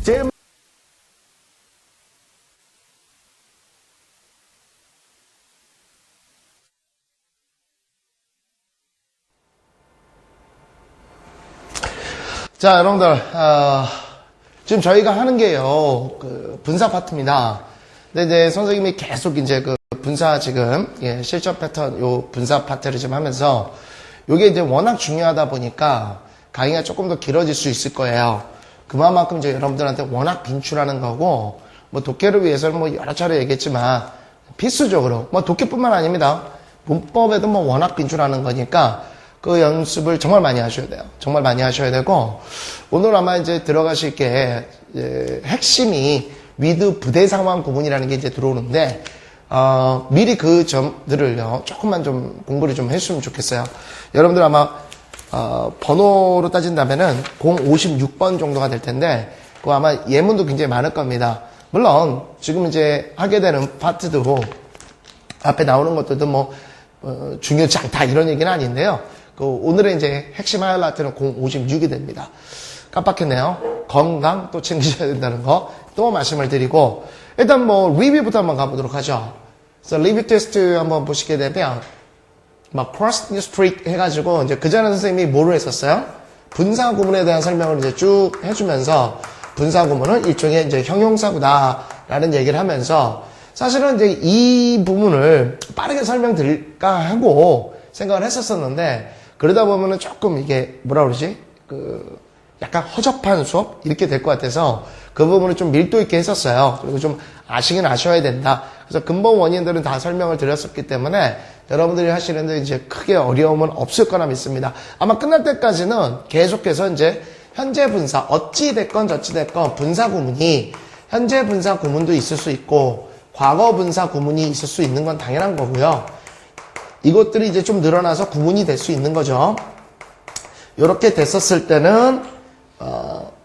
제일 자, 여러분들, 지금 저희가 하는 게요, 분사 파트입니다. 근데 이제 선생님이 계속 이제 분사 지금, 실전 패턴 요 분사 파트를 지금 하면서, 요게 이제 워낙 중요하다 보니까 강의가 조금 더 길어질 수 있을 거예요. 그만큼 이제 여러분들한테 워낙 빈출하는 거고, 뭐 독해를 위해서는 뭐 여러 차례 얘기했지만, 필수적으로, 뭐 독해뿐만 아닙니다. 문법에도 뭐 워낙 빈출하는 거니까, 그 연습을 정말 많이 하셔야 돼요. 정말 많이 하셔야 되고, 오늘 아마 이제 들어가실 게, 핵심이 위드 부대 상황 구문이라는 게 이제 들어오는데, 미리 그 점들을요, 조금만 좀 공부를 좀 했으면 좋겠어요. 여러분들 아마, 번호로 따진다면은 056번 정도가 될 텐데, 그거 아마 예문도 굉장히 많을 겁니다. 물론, 지금 이제 하게 되는 파트도, 앞에 나오는 것들도 뭐, 중요치 않다 이런 얘기는 아닌데요. 오늘의 이제 핵심 하이라이트는 056이 됩니다. 깜빡했네요. 건강 또 챙기셔야 된다는 거 또 말씀을 드리고, 일단 뭐 리뷰부터 한번 가보도록 하죠. 그래서 리뷰 테스트 한번 보시게 되면 막 cross the street 해가지고 이제 그 전에 선생님이 뭐를 했었어요? 분사 구문에 대한 설명을 이제 쭉 해주면서 분사 구문은 일종의 이제 형용사구다라는 얘기를 하면서 사실은 이제 이 부분을 빠르게 설명드릴까 하고 생각을 했었었는데 그러다 보면은 조금 이게 뭐라 그러지? 약간 허접한 수업? 이렇게 될 것 같아서 그 부분을 좀 밀도 있게 했었어요. 그리고 좀 아시긴 아셔야 된다. 그래서 근본 원인들은 다 설명을 드렸었기 때문에 여러분들이 하시는데 이제 크게 어려움은 없을 거라 믿습니다. 아마 끝날 때까지는 계속해서 이제 현재 분사, 어찌됐건 저찌됐건 분사 구문이 현재 분사 구문도 있을 수 있고 과거 분사 구문이 있을 수 있는 건 당연한 거고요. 이것들이 이제 좀 늘어나서 구문이 될 수 있는 거죠. 이렇게 됐었을 때는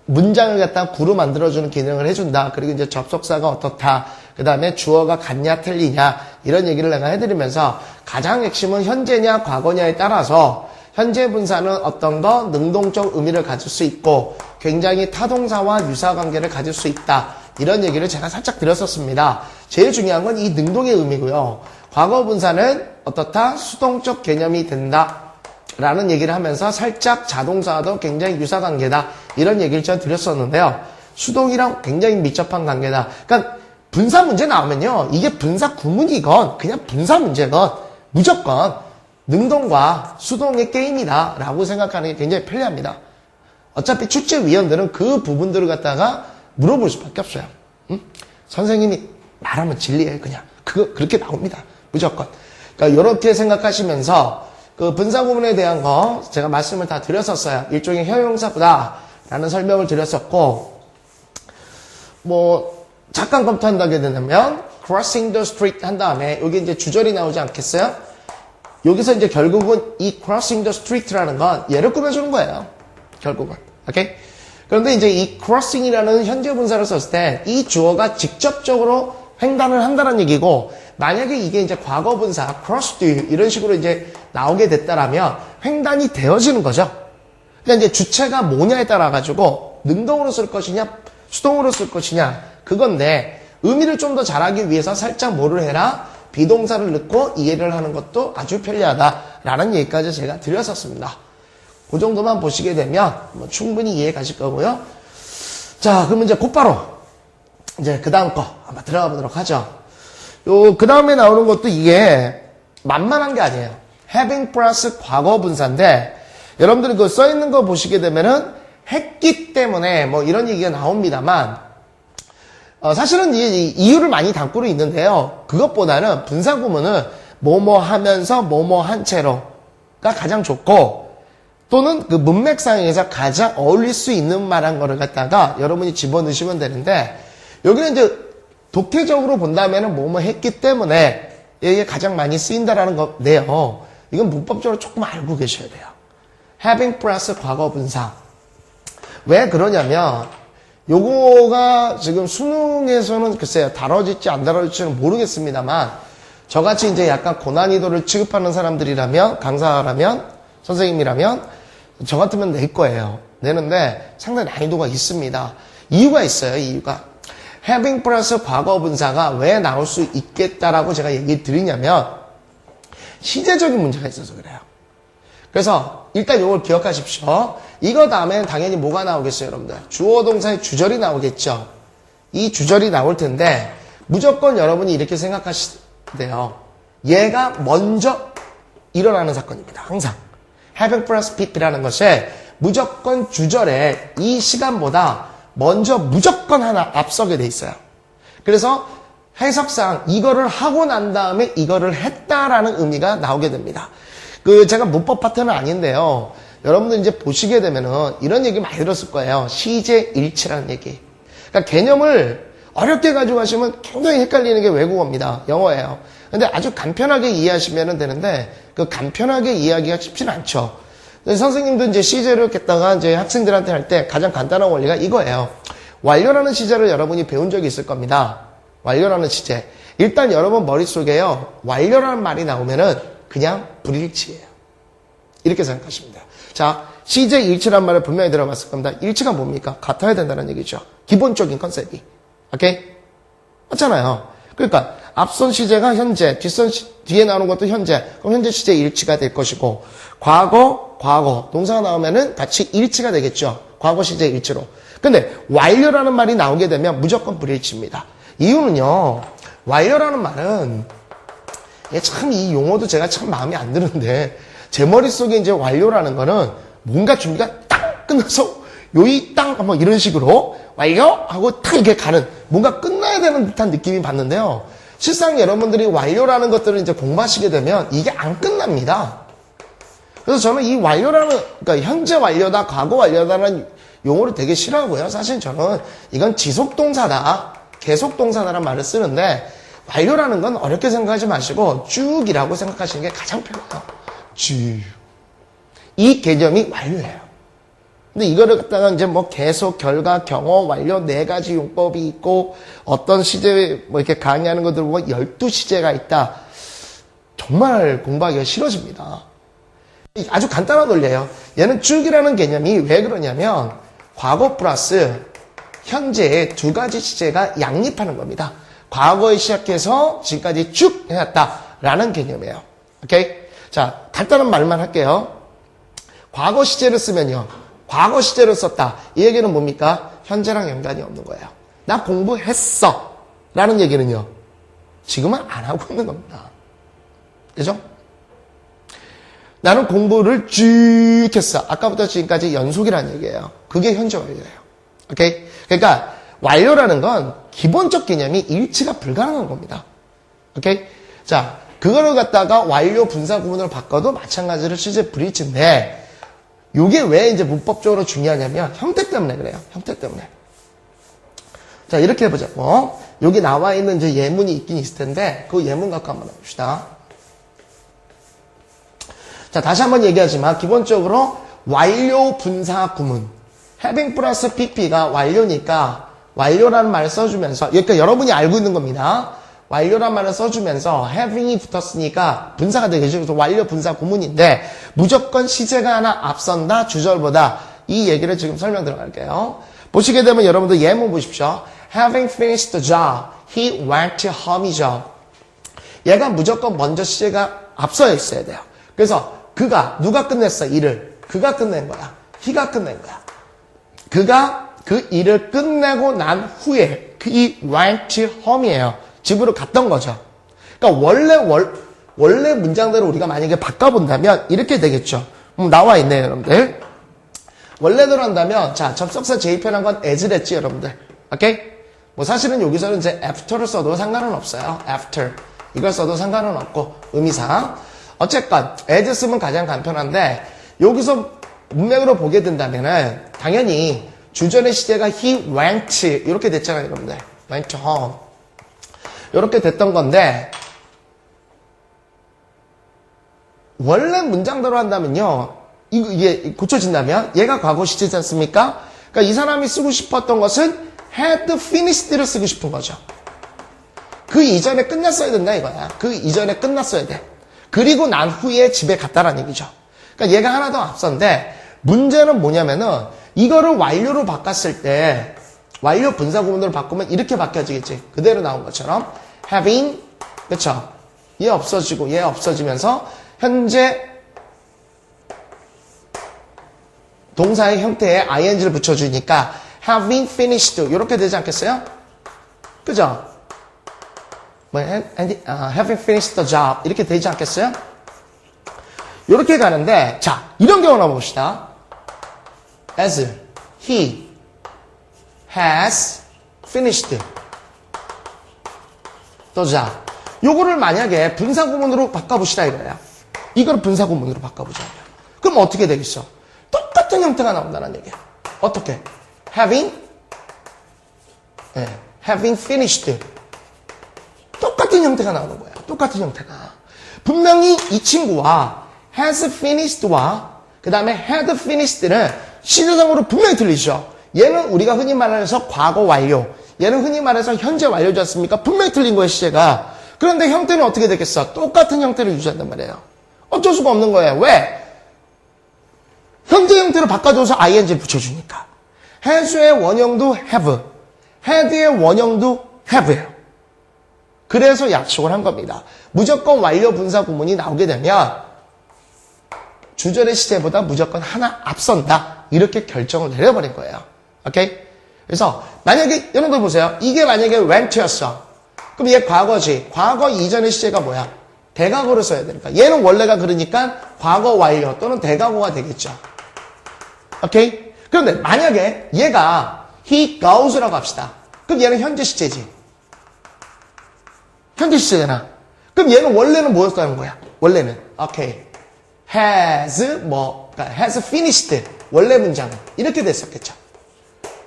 문장을 갖다 구로 만들어주는 기능을 해준다. 그리고 이제 접속사가 어떻다. 그 다음에 주어가 같냐 틀리냐 이런 얘기를 내가 해드리면서 가장 핵심은 현재냐 과거냐에 따라서 현재 분사는 어떤 거 능동적 의미를 가질 수 있고 굉장히 타동사와 유사관계를 가질 수 있다. 이런 얘기를 제가 살짝 드렸었습니다. 제일 중요한 건 이 능동의 의미고요. 과거 분사는 어떻다? 수동적 개념이 된다. 라는 얘기를 하면서 살짝 자동사와도 굉장히 유사관계다. 이런 얘기를 제가 드렸었는데요. 수동이랑 굉장히 밀접한 관계다. 그러니까 분사 문제 나오면요. 이게 분사 구문이건 그냥 분사 문제건 무조건 능동과 수동의 게임이다. 라고 생각하는 게 굉장히 편리합니다. 어차피 출제위원들은 그 부분들을 갖다가 물어볼 수밖에 없어요. 응? 선생님이 말하면 진리예요. 그냥. 그렇게 나옵니다. 무조건. 그러니까 이렇게 생각하시면서 그 분사 구문에 대한 거 제가 말씀을 다 드렸었어요. 일종의 형용사구다 라는 설명을 드렸었고 뭐 잠깐 검토한다게 되면 crossing the street 한 다음에 여기 이제 주절이 나오지 않겠어요? 여기서 이제 결국은 이 crossing the street라는 건 얘를 꾸며주는 거예요. 결국은. 오케이? 그런데 이제 이 crossing이라는 현재 분사를 썼을 때 이 주어가 직접적으로 횡단을 한다는 얘기고 만약에 이게 이제 과거 분사 crossed 이런 식으로 이제 나오게 됐다라면 횡단이 되어지는 거죠. 그러니까 이제 주체가 뭐냐에 따라 가지고 능동으로 쓸 것이냐 수동으로 쓸 것이냐 그건데 의미를 좀 더 잘하기 위해서 살짝 뭐를 해라 비동사를 넣고 이해를 하는 것도 아주 편리하다라는 얘기까지 제가 드렸었습니다. 그 정도만 보시게 되면 뭐 충분히 이해 가실 거고요. 자, 그러면 이제 곧바로 이제 그 다음 거 한번 들어가 보도록 하죠. 그 다음에 나오는 것도 이게 만만한 게 아니에요. having 플러스 과거 분사인데 여러분들이 그 써있는 거 보시게 되면은 했기 때문에 뭐 이런 얘기가 나옵니다만 사실은 이유를 많이 담고 있는데요. 그것보다는 분사 구문은 뭐뭐 하면서 뭐뭐 한 채로가 가장 좋고 또는 그 문맥상에서 가장 어울릴 수 있는 말한 거를 갖다가 여러분이 집어넣으시면 되는데 여기는 이제 독해적으로 본다면은 뭐뭐 했기 때문에 이게 가장 많이 쓰인다라는 건데요. 이건 문법적으로 조금 알고 계셔야 돼요. having 플러스 과거 분사. 왜 그러냐면 요거가 지금 수능에서는 글쎄요. 다뤄질지 안 다뤄질지는 모르겠습니다만 저같이 이제 약간 고난이도를 취급하는 사람들이라면 강사라면 선생님이라면 저 같으면 낼 거예요. 내는데 상당히 난이도가 있습니다. 이유가 있어요, 이유가. having 플러스 과거 분사가 왜 나올 수 있겠다라고 제가 얘기 드리냐면, 시제적인 문제가 있어서 그래요. 그래서 일단 이걸 기억하십시오. 이거 다음엔 당연히 뭐가 나오겠어요, 여러분들? 주어 동사의 주절이 나오겠죠. 이 주절이 나올 텐데 무조건 여러분이 이렇게 생각하시면 돼요. 얘가 먼저 일어나는 사건입니다. 항상. having plus pp라는 것이 무조건 주절에 이 시간보다 먼저 무조건 하나 앞서게 돼 있어요. 그래서 해석상 이거를 하고 난 다음에 이거를 했다라는 의미가 나오게 됩니다. 제가 문법 파트는 아닌데요. 여러분들 이제 보시게 되면은 이런 얘기 많이 들었을 거예요. 시제 일치라는 얘기. 그러니까 개념을 어렵게 가지고 가시면 굉장히 헷갈리는 게 외국어입니다. 영어예요. 근데 아주 간편하게 이해하시면 되는데 그 간편하게 이해하기가 쉽지는 않죠. 선생님도 이제 시제를 갖다가 이제 학생들한테 할 때 가장 간단한 원리가 이거예요. 완료라는 시제를 여러분이 배운 적이 있을 겁니다. 완료라는 시제. 일단 여러분 머릿속에요. 완료라는 말이 나오면은 그냥 불일치예요. 이렇게 생각하시면 돼요. 자, 시제 일치란 말을 분명히 들어봤을 겁니다. 일치가 뭡니까? 같아야 된다는 얘기죠. 기본적인 컨셉이. 오케이? 맞잖아요. 그러니까 앞선 시제가 현재, 뒤에 나오는 것도 현재. 그럼 현재 시제 일치가 될 것이고 과거 동사가 나오면은 같이 일치가 되겠죠. 과거 시제 일치로. 근데 완료라는 말이 나오게 되면 무조건 불일치입니다. 이유는요. 완료라는 말은 참 이 용어도 제가 참 마음에 안 드는데 제 머릿속에 이제 완료라는 거는 뭔가 준비가 딱 끝나서 요이 땅 뭐 이런 식으로 완료 하고 딱 이렇게 가는 뭔가 끝나야 되는 듯한 느낌이 받는데요. 실상 여러분들이 완료라는 것들을 이제 공부하시게 되면 이게 안 끝납니다. 그래서 저는 이 완료라는 그러니까 현재 완료다, 과거 완료다라는 용어를 되게 싫어하고요. 사실 저는 이건 지속동사다, 계속동사다라는 말을 쓰는데 완료라는 건 어렵게 생각하지 마시고 쭉이라고 생각하시는 게 가장 편해요. 쭉. 이 개념이 완료예요. 근데 이거를 갖다가 이제 뭐 계속, 결과, 경어, 완료 4가지 용법이 있고 어떤 시제 뭐 이렇게 강의하는 것들 보면 12시제가 있다. 정말 공부하기가 싫어집니다. 아주 간단한 논리예요. 얘는 쭉이라는 개념이 왜 그러냐면 과거 플러스 현재의 2가지 시제가 양립하는 겁니다. 과거에 시작해서 지금까지 쭉 해왔다라는 개념이에요. 오케이? 자, 간단한 말만 할게요. 과거 시제를 쓰면요. 과거 시제를 썼다. 이 얘기는 뭡니까? 현재랑 연관이 없는 거예요. 나 공부했어. 라는 얘기는요. 지금은 안 하고 있는 겁니다. 그죠? 나는 공부를 쭉 했어. 아까부터 지금까지 연속이라는 얘기예요. 그게 현재 완료예요. 오케이? 그러니까 완료라는 건 기본적 개념이 일치가 불가능한 겁니다. 오케이? 자, 그거를 갖다가 완료 분사 구문으로 바꿔도 마찬가지로 실제 불일치인데 이게 왜 이제 문법적으로 중요하냐면 형태 때문에 그래요. 형태 때문에. 자, 이렇게 해보자고. 여기 나와 있는 이제 예문이 있긴 있을 텐데 그 예문 갖고 한번 해봅시다. 자, 다시 한번 얘기하지만 기본적으로 완료 분사 구문 having 플러스 pp가 완료니까 완료라는 말을 써주면서 그러니까 여러분이 알고 있는 겁니다. 완료라는 말을 써주면서 having이 붙었으니까 분사가 되겠죠. 그래서 완료 분사 구문인데 무조건 시제가 하나 앞선다 주절보다 이 얘기를 지금 설명 들어갈게요. 보시게 되면 여러분들 예문 보십시오. Having finished the job, he went to home이죠. 얘가 무조건 먼저 시제가 앞서 있어야 돼요. 그래서 그가 누가 끝냈어 일을 그가 끝낸 거야. he가 끝낸 거야. 그가 그 일을 끝내고 난 후에 he went to home이에요. 집으로 갔던 거죠. 그러니까 원래 문장대로 우리가 만약에 바꿔본다면 이렇게 되겠죠. 나와 있네요, 여러분들. 원래대로 한다면 자 접속사 제입해놓은 건 as랬지, 여러분들. 오케이? 뭐 사실은 여기서는 이제 after를 써도 상관은 없어요. after 이걸 써도 상관은 없고 의미상 어쨌건 as 쓰면 가장 간편한데 여기서 문맥으로 보게 된다면은 당연히 주전의 시제가 he went 이렇게 됐잖아요, 여러분들. went to home 이렇게 됐던 건데 원래 문장대로 한다면요 이게 고쳐진다면 얘가 과거 시제지 않습니까? 그러니까 이 사람이 쓰고 싶었던 것은 had finished를 쓰고 싶은 거죠. 그 이전에 끝났어야 된다 이거야. 그 이전에 끝났어야 돼. 그리고 난 후에 집에 갔다라는 얘기죠. 그러니까 얘가 하나 더 앞선데 문제는 뭐냐면은 이거를 완료로 바꿨을 때 완료 분사 구문으로 바꾸면 이렇게 바뀌어지겠지. 그대로 나온 것처럼 having, 그쵸? 얘 없어지고 얘 없어지면서 현재 동사의 형태에 ing를 붙여주니까 having finished 이렇게 되지 않겠어요? 그죠? having finished the job 이렇게 되지 않겠어요? 이렇게 가는데 자 이런 경우 한번 봅시다. As he has finished the job. 요거를 만약에 분사구문으로 바꿔보시다 이거야. 이걸 분사구문으로 바꿔보자. 그럼 어떻게 되겠어? 똑같은 형태가 나온다는 얘기야. 어떻게? having finished. 똑같은 형태가 나오는 거야. 똑같은 형태가. 분명히 이 친구와 has finished와 그 다음에 had finished는 시제적으로 분명히 틀리죠. 얘는 우리가 흔히 말해서 과거 완료. 얘는 흔히 말해서 현재 완료지 않습니까? 분명히 틀린 거예요, 시제가. 그런데 형태는 어떻게 되겠어? 똑같은 형태를 유지한단 말이에요. 어쩔 수가 없는 거예요. 왜? 현재 형태로 바꿔줘서 ing를 붙여주니까. has의 원형도 have, had의 원형도 have예요. 그래서 약속을 한 겁니다. 무조건 완료 분사 구문이 나오게 되면 주절의 시제보다 무조건 하나 앞선다. 이렇게 결정을 내려버린 거예요. 오케이? 그래서 만약에 여러분들 보세요. 이게 만약에 went였어. 그럼 얘 과거지. 과거 이전의 시제가 뭐야? 대과거를 써야 되니까. 얘는 원래가 그러니까 과거 완료 또는 대과거가 되겠죠. 오케이? 그런데 만약에 얘가 he goes라고 합시다. 그럼 얘는 현재 시제지. 현재 시제잖아. 그럼 얘는 원래는 뭐였다는 거야? 원래는 오케이. 그러니까 has finished 원래 문장은 이렇게 됐었겠죠.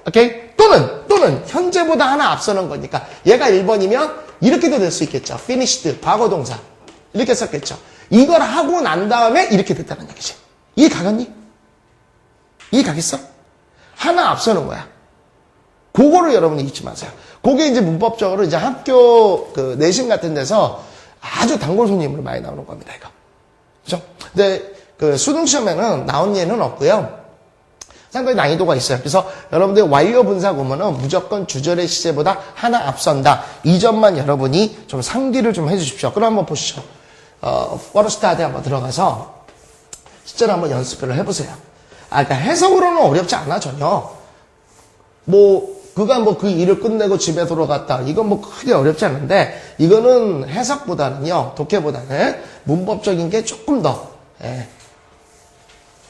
오케이? 또는 현재보다 하나 앞서는 거니까 얘가 1번이면 이렇게도 될 수 있겠죠. finished 과거 동사 이렇게 썼겠죠. 이걸 하고 난 다음에 이렇게 됐다는 얘기지. 이해 가겠니? 이해 가겠어? 하나 앞서는 거야. 그거를 여러분이 잊지 마세요. 그게 이제 문법적으로 이제 학교 그 내신 같은 데서 아주 단골 손님으로 많이 나오는 겁니다, 이거. 그죠? 근데 그 수능 시험에는 나온 예는 없고요. 상당히 난이도가 있어요. 그래서 여러분들 완료 분사 구문은 무조건 주절의 시제보다 하나 앞선다. 이 점만 여러분이 좀 상기를 좀 해주십시오. 그럼 한번 보시죠. 포러스타드에 한번 들어가서 실제로 한번 연습을 해보세요. 그러니까 해석으로는 어렵지 않아 전혀. 그가 그 일을 끝내고 집에 돌아갔다. 이건 크게 어렵지 않은데 이거는 해석보다는요, 독해보다는 문법적인 게 조금 더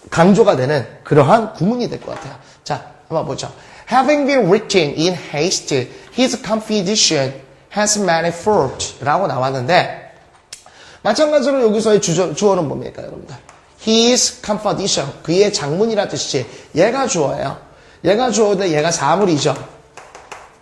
강조가 되는 그러한 구문이 될 것 같아요. 자, 한번 보죠. Having been written in haste, his composition has many faults 라고 나왔는데 마찬가지로 여기서의 주어는 뭡니까, 여러분들? His composition, 그의 장문이라 뜻이지. 얘가 주어예요. 얘가 주어인데 얘가 사물이죠.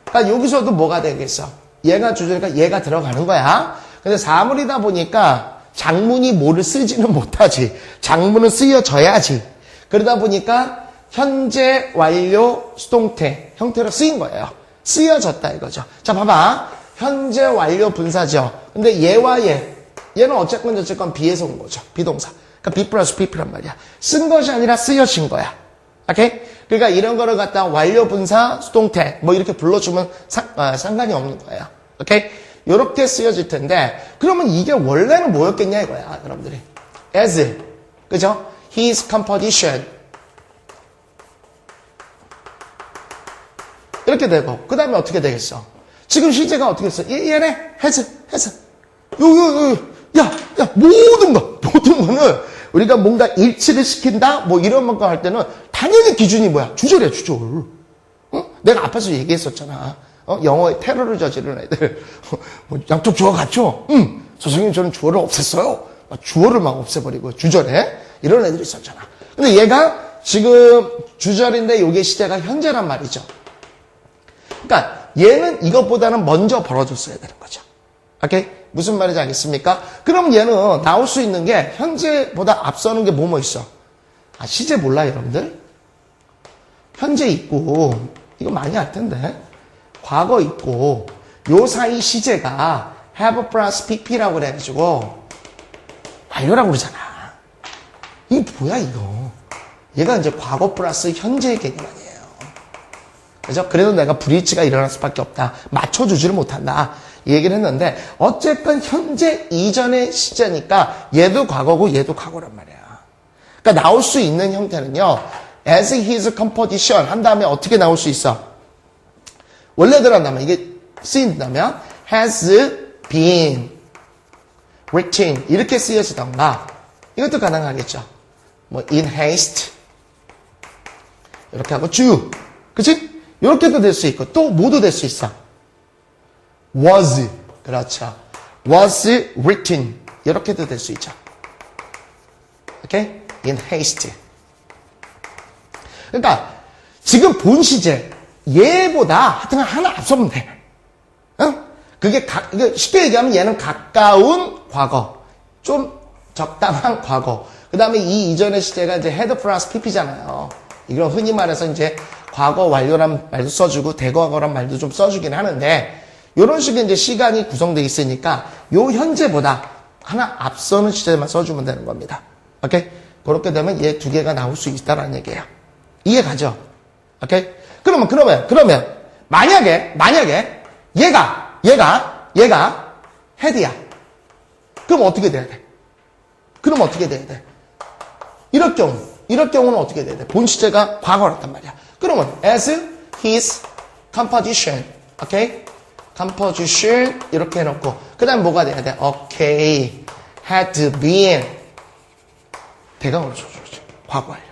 그러니까 여기서도 뭐가 되겠어? 얘가 주어니까 얘가 들어가는 거야. 근데 사물이다 보니까 장문이 뭐를 쓰지는 못하지. 장문은 쓰여져야지. 그러다 보니까 현재 완료 수동태 형태로 쓰인 거예요. 쓰여졌다 이거죠. 자, 봐봐. 현재 완료 분사죠. 근데 얘와 얘는 어쨌건 B에서 온 거죠. 비동사. 그러니까 B 플러스 PP란 말이야. 쓴 것이 아니라 쓰여진 거야. 오케이? 그러니까 이런 거를 갖다 완료 분사 수동태 이렇게 불러주면 상관이 없는 거예요. 오케이? 요렇게 쓰여질 텐데 그러면 이게 원래는 뭐였겠냐 이거야, 여러분들이. as, 그죠? his composition 이렇게 되고 그 다음에 어떻게 되겠어? 지금 시제가 어떻게 했어? 얘네 has 야 모든 거는 우리가 뭔가 일치를 시킨다 이런 것과 할 때는 당연히 기준이 뭐야? 주절이야, 주절. 응? 내가 앞에서 얘기했었잖아. 영어에 테러를 저지른 애들. 양쪽 주어 같죠? 선생님 저는 주어를 없앴어요. 주어를 막 없애버리고 주절에 이런 애들이 있었잖아. 근데 얘가 지금 주절인데 요게 시제가 현재란 말이죠. 그러니까 얘는 이것보다는 먼저 벌어졌어야 되는 거죠. 오케이? 무슨 말인지 알겠습니까? 그럼 얘는 나올 수 있는 게 현재보다 앞서는 게 뭐 있어? 시제 몰라 여러분들? 현재 있고 이거 많이 알 텐데 과거 있고 요 사이 시제가 have plus pp라고 그래가지고 완료라고 그러잖아. 이게 뭐야 이거? 얘가 이제 과거 플러스 현재의 개념 아니에요. 그죠? 그래도 내가 불이치가 일어날 수밖에 없다. 맞춰주지를 못한다. 이 얘기를 했는데, 어쨌든 현재 이전의 시제니까 얘도 과거고 얘도 과거란 말이야. 그러니까 나올 수 있는 형태는요, as his composition 한 다음에 어떻게 나올 수 있어? 원래대로 한다면, 이게 쓰인다면, has been written 이렇게 쓰여지던가, 이것도 가능하겠죠. 뭐, in haste. 이렇게 하고 쭉. 그치? 이렇게도 될 수 있고, 또 뭐도 될 수 있어. was. 그렇죠. was written. 이렇게도 될 수 있죠. 오케이? in haste. 그러니까, 지금 본 시제, 얘보다 하여튼 하나 앞서면 돼. 응? 그게 쉽게 얘기하면 얘는 가까운 과거. 좀 적당한 과거. 그 다음에 이 이전의 시제가 이제 head 플러스 pp잖아요. 이걸 흔히 말해서 이제 과거 완료란 말도 써주고 대과거란 말도 좀 써주긴 하는데 이런 식의 이제 시간이 구성되어 있으니까 요 현재보다 하나 앞서는 시제만 써주면 되는 겁니다. 오케이? 그렇게 되면 얘 두 개가 나올 수 있다라는 얘기예요. 이해 가죠? 오케이? 그러면 만약에 얘가 헤드야. 그럼 어떻게 돼야 돼? 이럴 경우는 어떻게 돼야 돼? 본 시제가 과거였단 말이야. 그러면 as his composition, 오케이? composition 이렇게 해놓고 그 다음 뭐가 돼야 돼? 오케이, had been 대강으로 써줘야지. 과거 완료.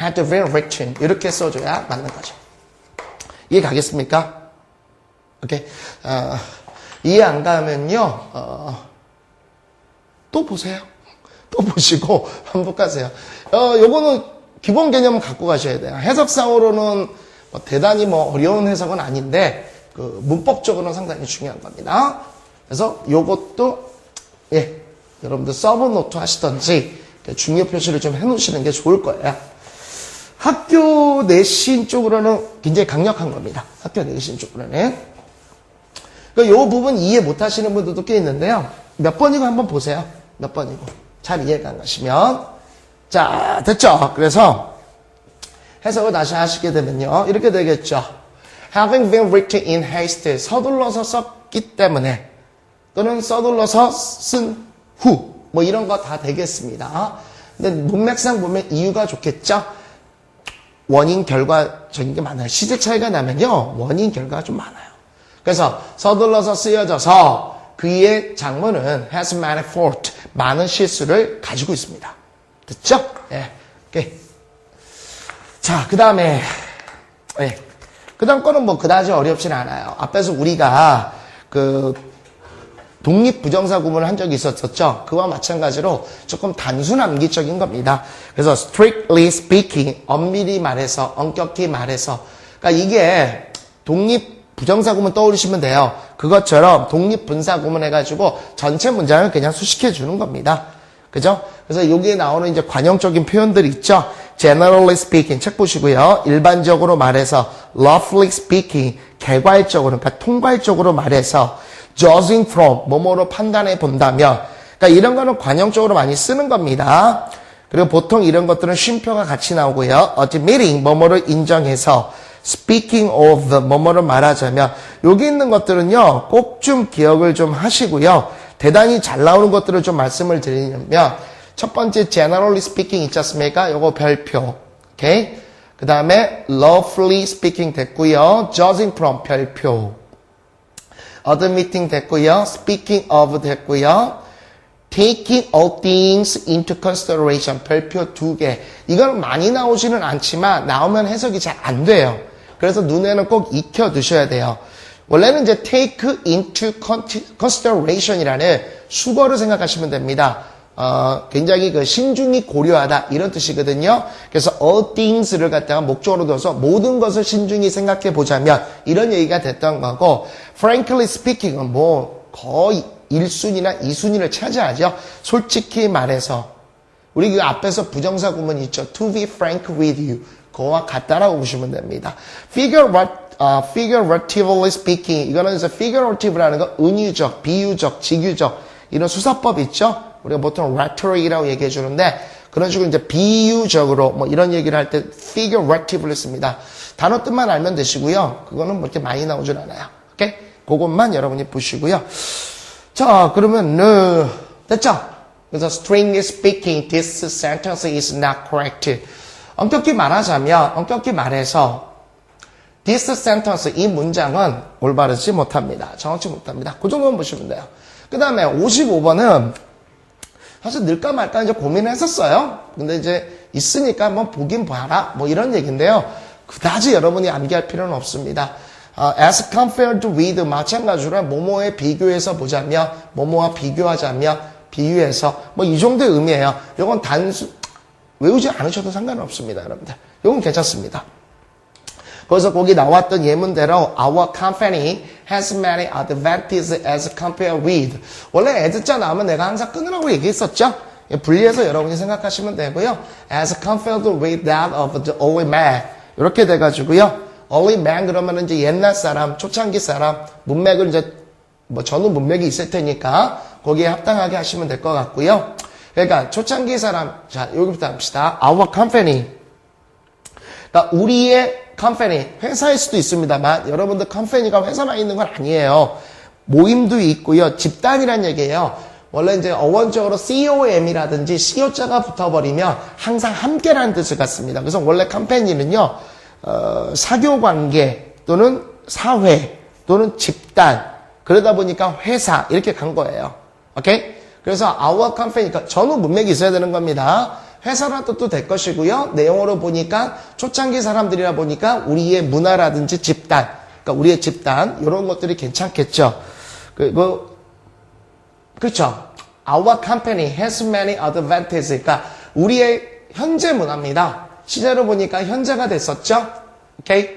had been written 이렇게 써줘야 맞는 거죠. 이해 가겠습니까? 오케이. 이해 안 가면요, 또 보세요. 또 보시고 반복하세요. 요거는 기본 개념 갖고 가셔야 돼요. 해석상으로는 뭐 대단히 어려운 해석은 아닌데 문법적으로는 상당히 중요한 겁니다. 그래서 요것도 여러분들 서브 노트 하시던지 중요 표시를 좀 해놓으시는 게 좋을 거예요. 학교 내신 쪽으로는 굉장히 강력한 겁니다. 학교 내신 쪽으로는. 그러니까 요 부분 이해 못 하시는 분들도 꽤 있는데요. 몇 번이고 한번 보세요. 몇 번이고. 잘 이해가 안 가시면. 자, 됐죠? 그래서 해석을 다시 하시게 되면요. 이렇게 되겠죠. Having been written in haste. 서둘러서 썼기 때문에 또는 서둘러서 쓴 후. 뭐 이런 거 다 되겠습니다. 근데 문맥상 보면 이유가 좋겠죠? 원인, 결과적인 게 많아요. 시제 차이가 나면요. 원인, 결과가 좀 많아요. 그래서 서둘러서 쓰여져서 그의 장문은 has many faults. 많은 실수를 가지고 있습니다. 됐죠? 예. 오케이. 자, 그 다음에, 그 다음 거는 뭐 그다지 어렵진 않아요. 앞에서 우리가 독립부정사 구문을 한 적이 있었죠. 그와 마찬가지로 조금 단순 암기적인 겁니다. 그래서 strictly speaking, 엄밀히 말해서, 엄격히 말해서. 그러니까 이게 독립부정사 구문 떠올리시면 돼요. 그것처럼 독립분사 구문 해가지고 전체 문장을 그냥 수식해 주는 겁니다. 그죠? 그래서 여기에 나오는 이제 관용적인 표현들이 있죠. generally speaking, 책 보시고요. 일반적으로 말해서, roughly speaking, 개괄적으로, 그러니까 통괄적으로 말해서, judging from, 뭐뭐로 판단해 본다면, 그러니까 이런 거는 관용적으로 많이 쓰는 겁니다. 그리고 보통 이런 것들은 쉼표가 같이 나오고요. admitting, 뭐뭐를 인정해서, speaking of, 뭐뭐를 말하자면, 여기 있는 것들은요, 꼭 좀 기억을 좀 하시고요. 대단히 잘 나오는 것들을 좀 말씀을 드리면, 첫 번째, generally speaking 있지 않습니까? 요거 별표. 오케이? 그 다음에, roughly speaking 됐고요. judging from 별표. admitting 됐고요. speaking of 됐고요. taking all things into consideration. 별표 2개. 이건 많이 나오지는 않지만, 나오면 해석이 잘 안 돼요. 그래서 눈에는 꼭 익혀 두셔야 돼요. 원래는 이제 take into consideration이라는 수거를 생각하시면 됩니다. 굉장히 신중히 고려하다 이런 뜻이거든요. 그래서 all things를 갖다가 목적으로 둬서 모든 것을 신중히 생각해 보자면 이런 얘기가 됐던 거고, frankly speaking은 뭐 거의 1순위나 2순위를 차지하죠. 솔직히 말해서 우리 그 앞에서 부정사 구문 있죠. to be frank with you. 그거와 같다라고 보시면 됩니다. figuratively speaking. 이거는 이제 figurative라는 거 은유적, 비유적, 직유적 이런 수사법 있죠. 우리가 보통 rhetoric이라고 얘기해 주는데 그런 식으로 이제 비유적으로 뭐 이런 얘기를 할 때 figuratively 씁니다. 단어 뜻만 알면 되시고요. 그거는 뭐 이렇게 많이 나오진 않아요. 오케이? 그것만 여러분이 보시고요. 자, 그러면 됐죠? 그래서 strictly speaking, this sentence is not correct. 엄격히 말해서 this sentence, 이 문장은 올바르지 못합니다. 정확치 못합니다. 그 정도만 보시면 돼요. 그 다음에 55번은 사실 넣을까 말까 이제 고민을 했었어요. 근데 이제 있으니까 한번 보긴 봐라. 뭐 이런 얘기인데요. 그다지 여러분이 암기할 필요는 없습니다. As compared with 마찬가지로 뭐뭐에 비교해서 보자며, 뭐뭐와 비교하자며, 비유해서 뭐 이 정도의 의미예요. 이건 외우지 않으셔도 상관없습니다, 여러분들. 이건 괜찮습니다. 그래서 거기 나왔던 예문대로 Our company has many advantages as compared with. 원래 S자 나오면 내가 항상 끊으라고 얘기했었죠? 분리해서 여러분이 생각하시면 되고요. As compared with that of the early man. 이렇게 돼가지고요. early man 그러면 이제 옛날 사람, 초창기 사람, 문맥을 이제 뭐 전후 문맥이 있을 테니까 거기에 합당하게 하시면 될 것 같고요. 그러니까 초창기 사람, 자 여기부터 합시다. Our company. 그러니까 우리의 컴퍼니, 회사일 수도 있습니다만 여러분들 컴퍼니가 회사만 있는 건 아니에요. 모임도 있고요. 집단이란 얘기예요. 원래 이제 어원적으로 COM이라든지 CO자가 붙어버리면 항상 함께라는 뜻을 갖습니다. 그래서 원래 컴퍼니는요. 사교관계 또는 사회 또는 집단 그러다 보니까 회사 이렇게 간 거예요. 오케이? 그래서 our company, 그러니까 전후 문맥이 있어야 되는 겁니다. 회사란 뜻도 될 것이고요. 내용으로 보니까 초창기 사람들이라 보니까 우리의 문화라든지 집단, 그러니까 우리의 집단 이런 것들이 괜찮겠죠. 그리고 그렇죠. Our company has many advantages. 그러니까 우리의 현재 문화입니다. 시제로 보니까 현재가 됐었죠. 오케이?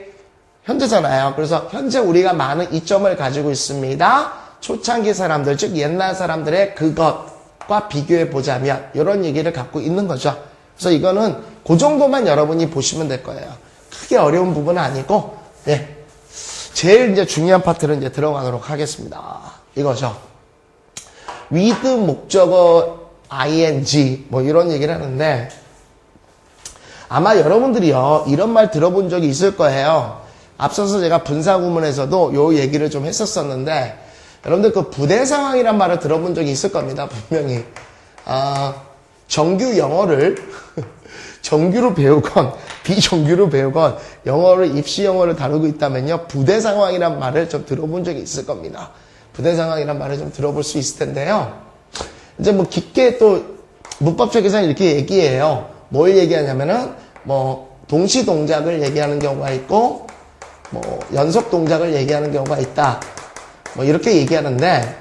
현재잖아요. 그래서 현재 우리가 많은 이점을 가지고 있습니다. 초창기 사람들, 즉 옛날 사람들의 그것과 비교해 보자면 이런 얘기를 갖고 있는 거죠. 그래서 이거는 그 정도만 여러분이 보시면 될 거예요. 크게 어려운 부분은 아니고, 네. 제일 이제 중요한 파트를 이제 들어가도록 하겠습니다. 이거죠. with 목적어 ing 뭐 이런 얘기를 하는데 아마 여러분들이요 이런 말 들어본 적이 있을 거예요. 앞서서 제가 분사구문에서도 요 얘기를 좀 했었었는데 여러분들 그 부대 상황이란 말을 들어본 적이 있을 겁니다. 분명히 정규 영어를 정규로 배우건 비정규로 배우건 영어를 입시 영어를 다루고 있다면요 부대 상황이란 말을 좀 들어본 적이 있을 겁니다. 부대 상황이란 말을 좀 들어볼 수 있을 텐데요. 이제 뭐 깊게 또 문법적에서는 이렇게 얘기해요. 뭘 얘기하냐면은 뭐 동시 동작을 얘기하는 경우가 있고 뭐 연속 동작을 얘기하는 경우가 있다. 뭐 이렇게 얘기하는데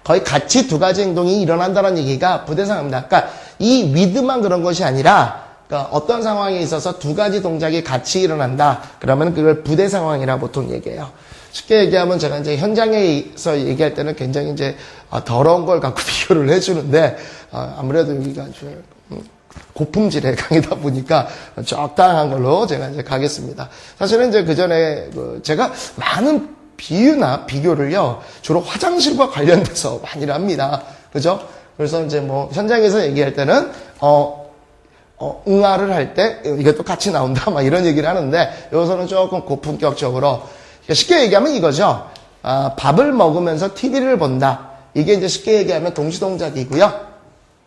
거의 같이 두 가지 행동이 일어난다는 얘기가 부대 상황입니다. 그러니까 이 with만 그런 것이 아니라 그러니까 어떤 상황에 있어서 두 가지 동작이 같이 일어난다. 그러면 그걸 부대 상황이라 보통 얘기해요. 쉽게 얘기하면 제가 이제 현장에서 얘기할 때는 굉장히 이제 더러운 걸 갖고 비교를 해주는데 아무래도 여기가 고품질의 강의다 보니까 적당한 걸로 제가 이제 가겠습니다. 사실은 이제 그 전에 제가 많은 비유나 비교를요 주로 화장실과 관련돼서 많이 합니다. 그죠? 그래서 이제 뭐 현장에서 얘기할 때는 응아를 할 때 이것도 같이 나온다 막 이런 얘기를 하는데 여기서는 조금 고품격적으로 쉽게 얘기하면 이거죠. 밥을 먹으면서 TV를 본다. 이게 이제 쉽게 얘기하면 동시동작이고요.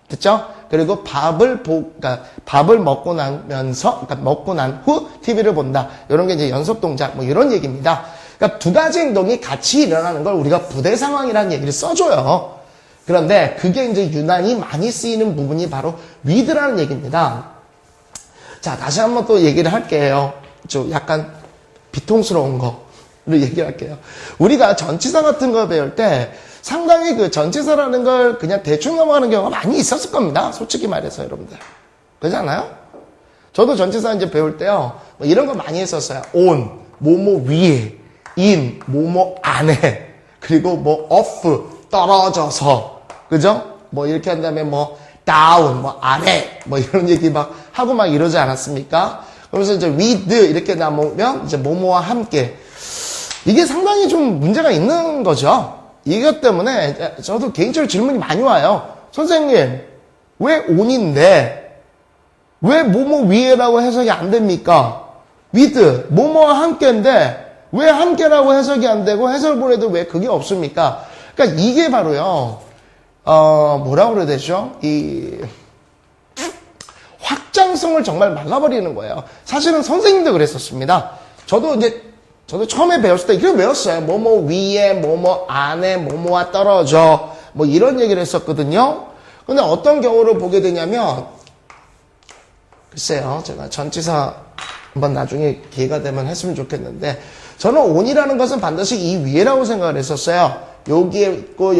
됐죠? 그리고 그러니까 밥을 먹고 나면서, 그러니까 먹고 난 후 TV를 본다. 이런 게 이제 연속동작, 뭐 이런 얘기입니다. 그러니까 두 가지 행동이 같이 일어나는 걸 우리가 부대 상황이라는 얘기를 써줘요. 그런데 그게 이제 유난히 많이 쓰이는 부분이 바로 with라는 얘기입니다. 자, 다시 한번 또 얘기를 할게요. 좀 약간 비통스러운 거를 얘기를 할게요. 우리가 전치사 같은 거 배울 때 상당히 그 전치사라는 걸 그냥 대충 넘어가는 경우가 많이 있었을 겁니다. 솔직히 말해서 여러분들. 그렇지 않아요? 저도 전치사 이제 배울 때요. 뭐 이런 거 많이 했었어요. on, 뭐뭐 위에, in, 뭐뭐 안에, 그리고 뭐 off, 떨어져서. 그죠? 뭐 이렇게 한 다음에 뭐 down, 뭐 아래, 뭐 이런 얘기 막 하고 막 이러지 않았습니까? 그러면서 이제 with 이렇게 나오면 이제 뭐뭐와 함께. 이게 상당히 좀 문제가 있는 거죠. 이것 때문에 저도 개인적으로 질문이 많이 와요. 선생님, 왜 on인데 왜 뭐뭐 위에라고 해석이 안 됩니까? with 뭐뭐와 함께인데 왜 함께라고 해석이 안 되고 해설 보내도 왜 그게 없습니까? 그러니까 이게 바로요. 뭐라고 그래야 되죠? 이 확장성을 정말 막아버리는 거예요. 사실은 선생님도 그랬었습니다. 저도 처음에 배웠을 때 이렇게 배웠어요. 뭐뭐 위에, 뭐뭐 안에, 뭐뭐와 떨어져. 뭐 이런 얘기를 했었거든요. 근데 어떤 경우를 보게 되냐면, 글쎄요. 제가 전치사 한번 나중에 기회가 되면 했으면 좋겠는데, 저는 on이라는 것은 반드시 이 위에라고 생각을 했었어요. 여기에 있고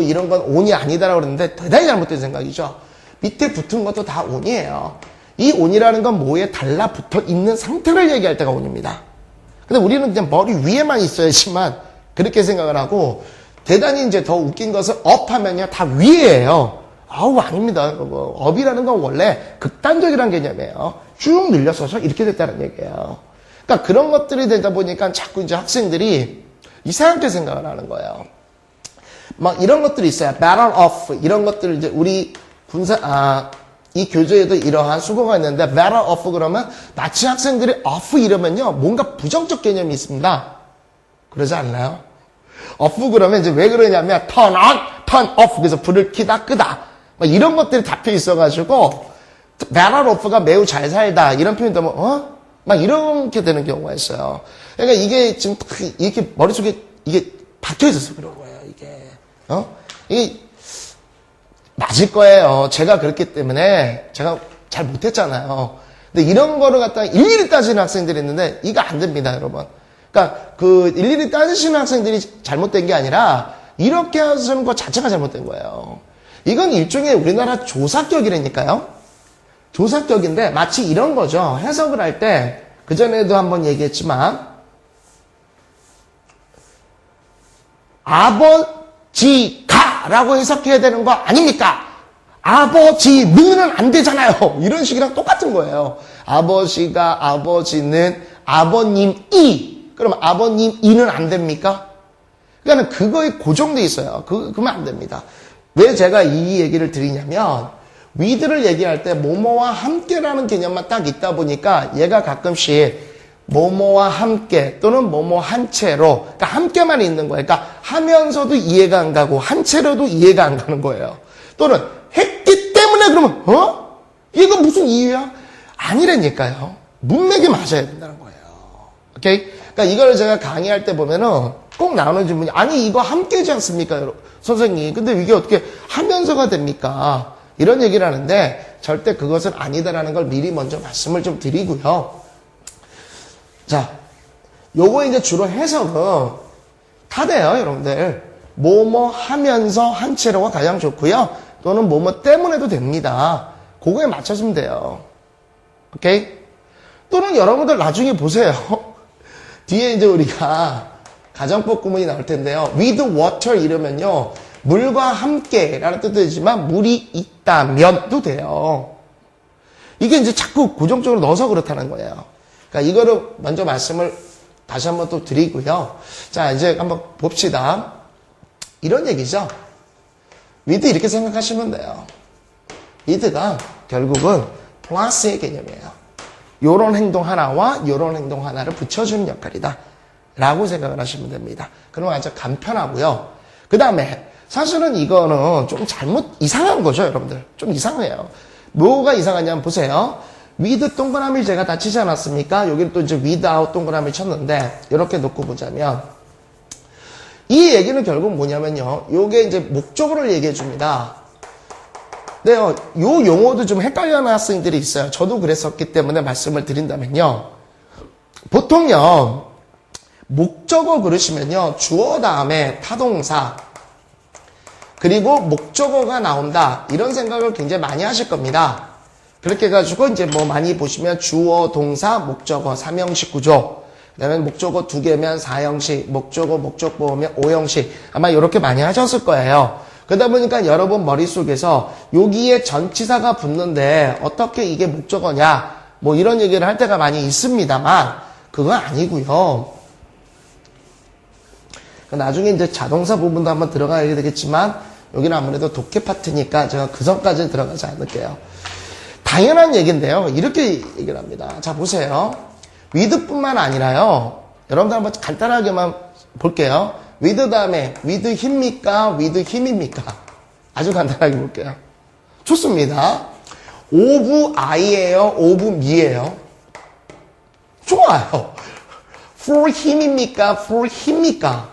이런 건 on이 아니다라고 그랬는데 대단히 잘못된 생각이죠. 밑에 붙은 것도 다 on이에요. 이 on이라는 건 뭐에 달라붙어 있는 상태를 얘기할 때가 on입니다. 근데 우리는 그냥 머리 위에만 있어야지만 그렇게 생각을 하고 대단히 이제 더 웃긴 것은 up 하면요 다 위에예요. 아우 아닙니다. up이라는 건 원래 극단적이라는 개념이에요. 쭉 늘렸어서 이렇게 됐다는 얘기예요. 그러니까 그런 것들이 되다 보니까 자꾸 이제 학생들이 이상하게 생각을 하는 거예요. 막 이런 것들이 있어요. battle of 이런 것들을 이제 우리 이 교재에도 이러한 수고가 있는데 battle of 그러면 마치 학생들이 of 이러면요 뭔가 부정적 개념이 있습니다. 그러지 않나요? of 그러면 이제 왜 그러냐면 turn on, turn off 그래서 불을 켜다 끄다 막 이런 것들이 잡혀 있어가지고 battle of가 매우 잘 살다 이런 표현도 뭐 막 이렇게 되는 경우가 있어요. 그러니까 이게 지금 이렇게 머릿속에 이게 박혀 있어서 그런 거예요. 이게 맞을 거예요. 제가 그렇기 때문에 제가 잘 못했잖아요. 근데 이런 거를 갖다가 일일이 따지는 학생들이 있는데 이거 안 됩니다, 여러분. 그러니까 그 일일이 따지시는 학생들이 잘못된 게 아니라 이렇게 하시는 것 자체가 잘못된 거예요. 이건 일종의 우리나라 조사격이라니까요. 조사격인데 마치 이런 거죠. 해석을 할 때 그전에도 한번 얘기했지만 아버지가 라고 해석해야 되는 거 아닙니까? 아버지는 안 되잖아요. 이런 식이랑 똑같은 거예요. 아버지가, 아버지는, 아버님이. 그럼 아버님이는 안 됩니까? 그러니까 그거에 고정돼 있어요. 그러면 안 됩니다. 왜 제가 이 얘기를 드리냐면 with를 얘기할 때 뭐뭐와 함께라는 개념만 딱 있다 보니까 얘가 가끔씩 뭐뭐와 함께 또는 뭐뭐 한 채로 그러니까 함께만 있는 거예요. 그러니까 하면서도 이해가 안 가고 한 채로도 이해가 안 가는 거예요. 또는 했기 때문에 그러면 이거 무슨 이유야? 아니라니까요. 문맥이 맞아야 된다는 거예요. 오케이? 그러니까 이걸 제가 강의할 때 보면은 꼭 나오는 질문이 아니 이거 함께지 않습니까? 선생님. 근데 이게 어떻게 하면서가 됩니까? 이런 얘기를 하는데 절대 그것은 아니다라는 걸 미리 먼저 말씀을 좀 드리고요. 자, 요거 이제 주로 해석은 다 돼요, 여러분들. 뭐뭐 하면서 한 채로가 가장 좋고요. 또는 뭐뭐 때문에도 됩니다. 그거에 맞춰주면 돼요. 오케이? 또는 여러분들 나중에 보세요. 뒤에 이제 우리가 가정법 구문이 나올 텐데요. with water 이러면요. 물과 함께라는 뜻도 되지만 물이 있다면도 돼요. 이게 이제 자꾸 고정적으로 넣어서 그렇다는 거예요. 그러니까 이거를 먼저 말씀을 다시 한번 또 드리고요. 자, 이제 한번 봅시다. 이런 얘기죠. with 이렇게 생각하시면 돼요. with가 결국은 플러스의 개념이에요. 요런 행동 하나와 요런 행동 하나를 붙여주는 역할이다. 라고 생각을 하시면 됩니다. 그러면 아주 간편하고요. 그 다음에 사실은 이거는 좀 이상한 거죠, 여러분들. 좀 이상해요. 뭐가 이상하냐면 보세요. with 동그라미를 제가 다 치지 않았습니까? 여기를 또 이제 without 동그라미를 쳤는데 이렇게 놓고 보자면 이 얘기는 결국 뭐냐면요. 요게 이제 목적어를 얘기해 줍니다. 네, 요 용어도 좀 헷갈려하는 학생들이 있어요. 저도 그랬었기 때문에 말씀을 드린다면요. 보통요. 목적어 그러시면요. 주어 다음에 타동사 그리고 목적어가 나온다. 이런 생각을 굉장히 많이 하실 겁니다. 그렇게 해가지고 이제 뭐 많이 보시면 주어, 동사, 목적어, 3형식 구조. 그 다음에 목적어 2개면 4형식, 목적어, 목적보호면 5형식. 아마 이렇게 많이 하셨을 거예요. 그러다 보니까 여러분 머릿속에서 여기에 전치사가 붙는데 어떻게 이게 목적어냐. 뭐 이런 얘기를 할 때가 많이 있습니다만 그건 아니고요. 나중에 이제 자동사 부분도 한번 들어가야 되겠지만 여기는 아무래도 독해 파트니까 제가 그 선까지는 들어가지 않을게요. 당연한 얘기인데요. 이렇게 얘기를 합니다. 자, 보세요. with뿐만 아니라요. 여러분들 한번 간단하게만 볼게요. with 다음에 with 힘입니까? with 힘입니까? 아주 간단하게 볼게요. 좋습니다. of I예요? of me예요? 좋아요. for 힘입니까? for 힘입니까?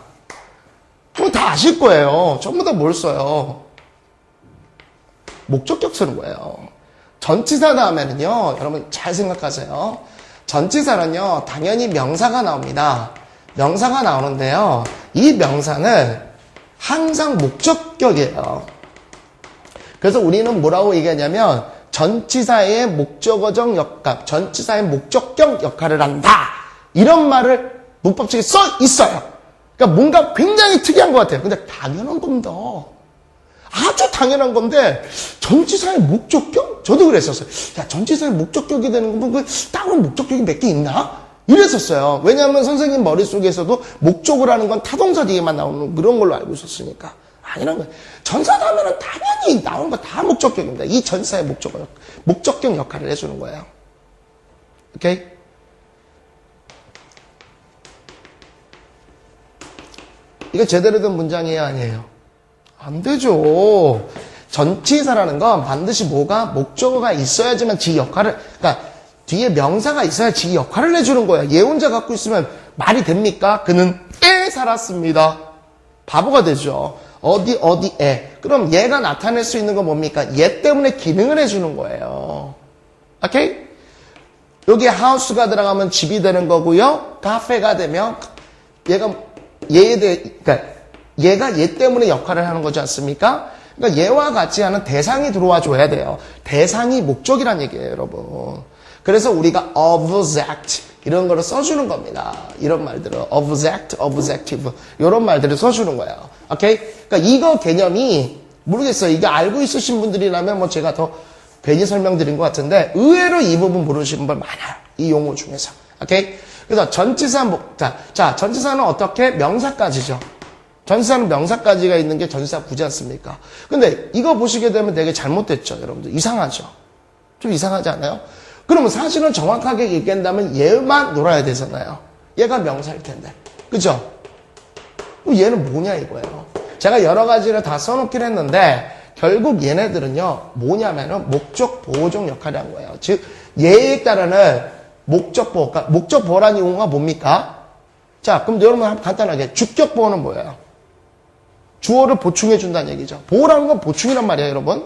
그럼 다 아실 거예요. 전부 다 뭘 써요? 목적격 쓰는 거예요. 전치사 다음에는요, 여러분 잘 생각하세요. 전치사는요, 당연히 명사가 나옵니다. 명사가 나오는데요, 이 명사는 항상 목적격이에요. 그래서 우리는 뭐라고 얘기하냐면, 전치사의 목적어적 역할, 전치사의 목적격 역할을 한다. 이런 말을 문법책에 써 있어요. 그러니까 뭔가 굉장히 특이한 것 같아요. 근데 당연한 겁니다. 아주 당연한 건데 전치사의 목적격? 저도 그랬었어요. 야, 전치사의 목적격이 되는 건 그 따로 목적격이 몇 개 있나? 이랬었어요. 왜냐하면 선생님 머릿속에서도 목적을 하는 건 타동사 뒤에만 나오는 그런 걸로 알고 있었으니까. 아니란 거예요. 전사다 하면은 당연히 나오는 거 다 목적격입니다. 이 전사의 목적격 역할을 해주는 거예요. 오케이? 이거 제대로 된 문장이에요, 아니에요? 안 되죠. 전치사라는 건 반드시 뭐가 목적어가 있어야지만 지 역할을, 그러니까 뒤에 명사가 있어야 지 역할을 해주는 거야. 얘 혼자 갖고 있으면 말이 됩니까? 그는 에 살았습니다. 바보가 되죠. 어디에. 그럼 얘가 나타낼 수 있는 건 뭡니까? 얘 때문에 기능을 해주는 거예요. 오케이? 여기 house가 들어가면 집이 되는 거고요. 카페가 되면 그러니까 얘가 얘 때문에 역할을 하는 거지 않습니까? 그러니까 얘와 같이 하는 대상이 들어와 줘야 돼요. 대상이 목적이란 얘기예요, 여러분. 그래서 우리가 object 이런 거를 써주는 겁니다. 이런 말들을 object, objective 이런 말들을 써주는 거예요. 오케이? 그러니까 이거 개념이 모르겠어요. 이게 알고 있으신 분들이라면 뭐 제가 더 괜히 설명드린 것 같은데 의외로 이 부분 모르시는 분 많아요. 이 용어 중에서. 오케이? 그래서 전치사 자, 전치사는 어떻게? 명사까지죠. 전치사는 명사까지가 있는 게 전치사 구지 않습니까? 근데 이거 보시게 되면 되게 잘못됐죠, 여러분들. 이상하죠? 좀 이상하지 않아요? 그러면 사실은 정확하게 얘기한다면 얘만 놀아야 되잖아요. 얘가 명사일 텐데. 그죠? 얘는 뭐냐 이거예요. 제가 여러 가지를 다 써놓긴 했는데 결국 얘네들은요, 뭐냐면은 목적 보호종 역할을 한 거예요. 즉, 얘에 따르는 목적 보호. 그러니까 목적 보호라는 용어가 뭡니까? 자, 그럼 여러분 간단하게 주격 보호는 뭐예요? 주어를 보충해 준다는 얘기죠. 보호라는 건 보충이란 말이에요, 여러분.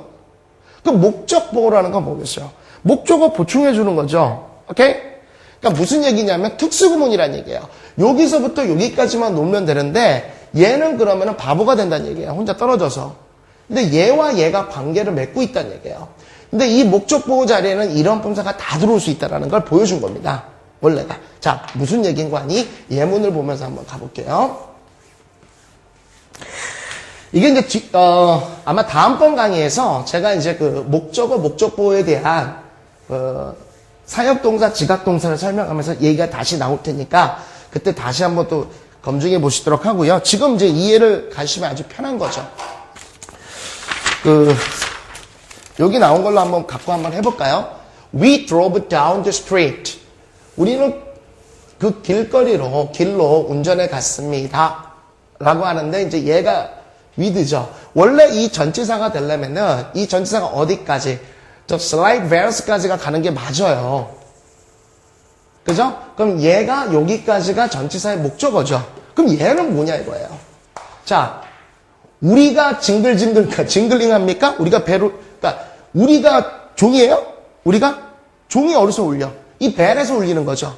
그럼 목적 보호라는 건 뭐겠어요? 목적어 보충해 주는 거죠. 오케이? 그러니까 무슨 얘기냐면 특수구문이란 얘기예요. 여기서부터 여기까지만 놓으면 되는데 얘는 그러면은 바보가 된다는 얘기예요. 혼자 떨어져서. 근데 얘와 얘가 관계를 맺고 있다는 얘기예요. 근데 이 목적 보호 자리에는 이런 품사가 다 들어올 수 있다는 걸 보여준 겁니다. 원래가. 자, 무슨 얘기인가 하니 예문을 보면서 한번 가볼게요. 이게 이제 아마 다음번 강의에서 제가 이제 그 목적어 목적 보호에 대한 사역동사 지각동사를 설명하면서 얘기가 다시 나올 테니까 그때 다시 한번 또 검증해 보시도록 하고요. 지금 이제 이해를 가시면 아주 편한 거죠. 여기 나온 걸로 한번 갖고 한번 해볼까요? We drove down the street. 우리는 그 길로 운전해 갔습니다. 라고 하는데 이제 얘가 with죠. 원래 이 전치사가 되려면은 이 전치사가 어디까지? 저 slight where's까지가 가는 게 맞아요. 그죠? 그럼 얘가 여기까지가 전치사의 목적어죠. 그럼 얘는 뭐냐 이거예요. 자, 우리가 징글링 합니까? 우리가 그러니까 우리가 종이에요? 우리가 종이 어디서 울려? 이 벨에서 울리는 거죠.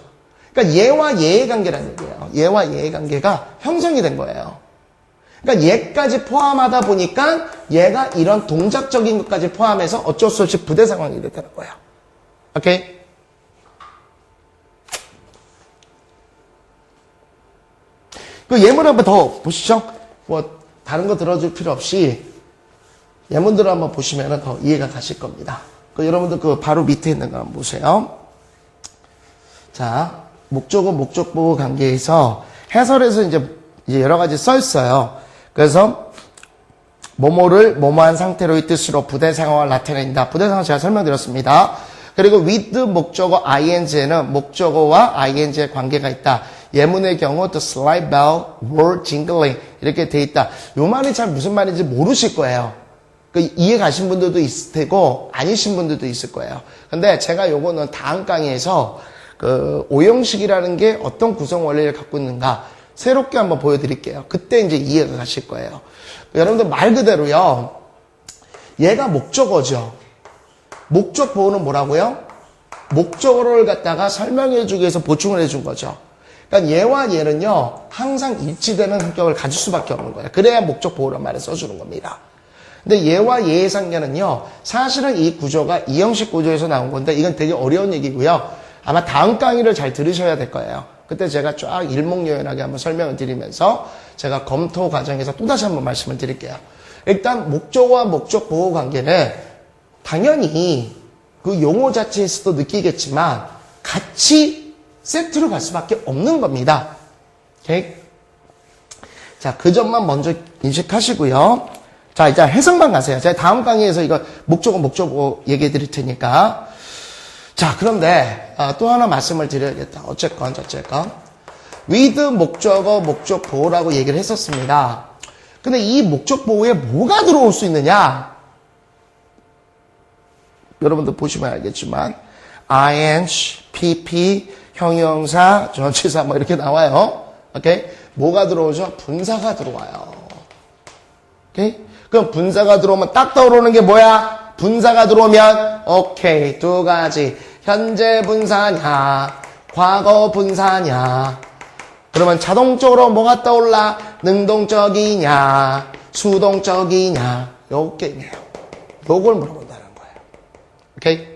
그러니까 얘와 얘의 관계라는 얘기예요. 얘와 얘의 관계가 형성이 된 거예요. 그러니까 얘까지 포함하다 보니까 얘가 이런 동작적인 것까지 포함해서 어쩔 수 없이 부대 상황이 됐다는 거예요. 오케이? 그 예문 한번 더 보시죠. 뭐 다른 거 들어줄 필요 없이 예문들을 한번 보시면 더 이해가 가실 겁니다. 여러분들 그 바로 밑에 있는 거 한번 보세요. 자, 목적어 목적보호 관계에서 해설에서 이제 여러 가지 써 있어요. 그래서 뭐뭐를 뭐뭐한 상태로의 뜻으로 부대 상황을 나타낸다. 부대 상황 제가 설명드렸습니다. 그리고 with 목적어 ing는 목적어와 ing의 관계가 있다. 예문의 경우 the sleigh bell were jingling 이렇게 돼 있다. 요 말이 잘 무슨 말인지 모르실 거예요. 이해 가신 분들도 있을 테고 아니신 분들도 있을 거예요. 근데 제가 요거는 다음 강의에서 오형식이라는 게 어떤 구성 원리를 갖고 있는가 새롭게 한번 보여드릴게요. 그때 이제 이해가 가실 거예요. 여러분들 말 그대로요. 얘가 목적어죠. 목적 보호는 뭐라고요? 목적어를 갖다가 설명해 주기 위해서 보충을 해준 거죠. 그러니까 얘와 얘는요. 항상 일치되는 성격을 가질 수밖에 없는 거예요. 그래야 목적 보호란 말을 써주는 겁니다. 근데 얘와 얘의 관계는요. 사실은 이 구조가 이형식 구조에서 나온 건데 이건 되게 어려운 얘기고요. 아마 다음 강의를 잘 들으셔야 될 거예요. 그때 제가 쫙 일목요연하게 한번 설명을 드리면서 제가 검토 과정에서 또다시 한번 말씀을 드릴게요. 일단 목적어와 목적 보호 관계는 당연히 그 용어 자체에서도 느끼겠지만 같이 세트로 갈 수밖에 없는 겁니다. 오케이? 자, 그 점만 먼저 인식하시고요. 자, 이제 해석만 가세요. 제가 다음 강의에서 이거 목적어 얘기해 드릴 테니까. 자, 그런데 또 하나 말씀을 드려야겠다. 어쨌건 with 목적어 목적 보호라고 얘기를 했었습니다. 근데 이 목적 보호에 뭐가 들어올 수 있느냐? 여러분들 보시면 알겠지만 ing, pp, 형용사, 전치사 뭐 이렇게 나와요. 오케이? 뭐가 들어오죠? 분사가 들어와요. 오케이? 그럼 분사가 들어오면 딱 떠오르는 게 뭐야? 분사가 들어오면 오케이, 두 가지. 현재 분사냐, 과거 분사냐. 그러면 자동적으로 뭐가 떠올라? 능동적이냐, 수동적이냐. 요 게임이에요. 요걸 물어본다는 거예요. 오케이?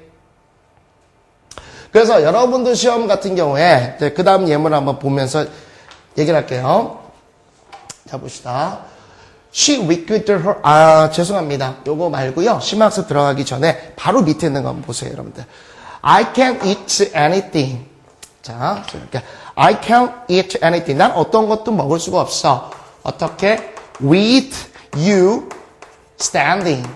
그래서 여러분들 시험 같은 경우에 그 다음 예문을 한번 보면서 얘기를 할게요. 자, 봅시다. She wicked her, 죄송합니다. 요거 말고요. 심화학습 들어가기 전에 바로 밑에 있는 거 한번 보세요, 여러분들. I can't eat anything. 자, 이렇게. I can't eat anything. 난 어떤 것도 먹을 수가 없어. 어떻게? With you standing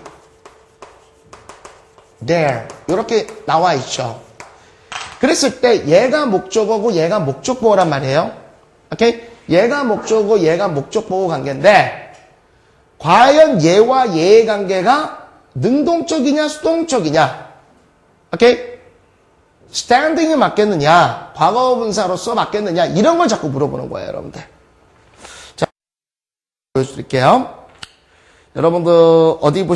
there. 이렇게 나와 있죠. 그랬을 때 얘가 목적어고 얘가 목적보호란 말이에요. 오케이? 얘가 목적어고 얘가 목적보호 관계인데 과연 얘와 얘의 관계가 능동적이냐 수동적이냐. 오케이? standing이 맞겠느냐 과거 분사로서 맞겠느냐 이런 걸 자꾸 물어보는 거예요, 여러분들. 자, 보여드릴게요. 여러분들 어디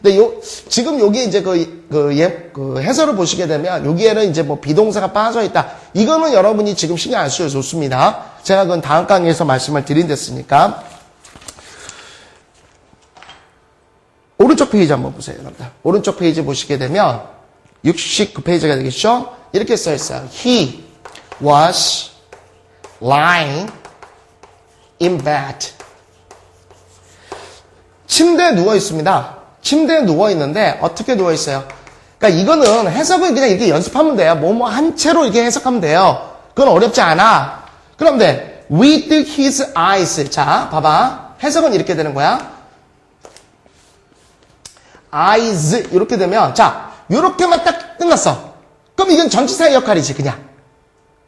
근데 지금 여기 이제 그 해설을 보시게 되면 여기에는 이제 뭐 비동사가 빠져 있다. 이거는 여러분이 지금 신경 안 쓰셔도 좋습니다. 제가 그건 다음 강의에서 말씀을 드린댔으니까. 오른쪽 페이지 한번 보세요, 여러분들. 오른쪽 페이지 보시게 되면 69페이지가 되겠죠? 이렇게 써 있어요. He was lying in bed. 침대에 누워 있습니다. 침대에 누워 있는데 어떻게 누워 있어요? 그러니까 이거는 해석은 그냥 이렇게 연습하면 돼요. 뭐뭐 한 채로 이렇게 해석하면 돼요. 그건 어렵지 않아. 그런데 with his eyes. 자, 봐봐. 해석은 이렇게 되는 거야. eyes 이렇게 되면 자, 이렇게만 딱 끝났어. 그럼 이건 전치사의 역할이지, 그냥.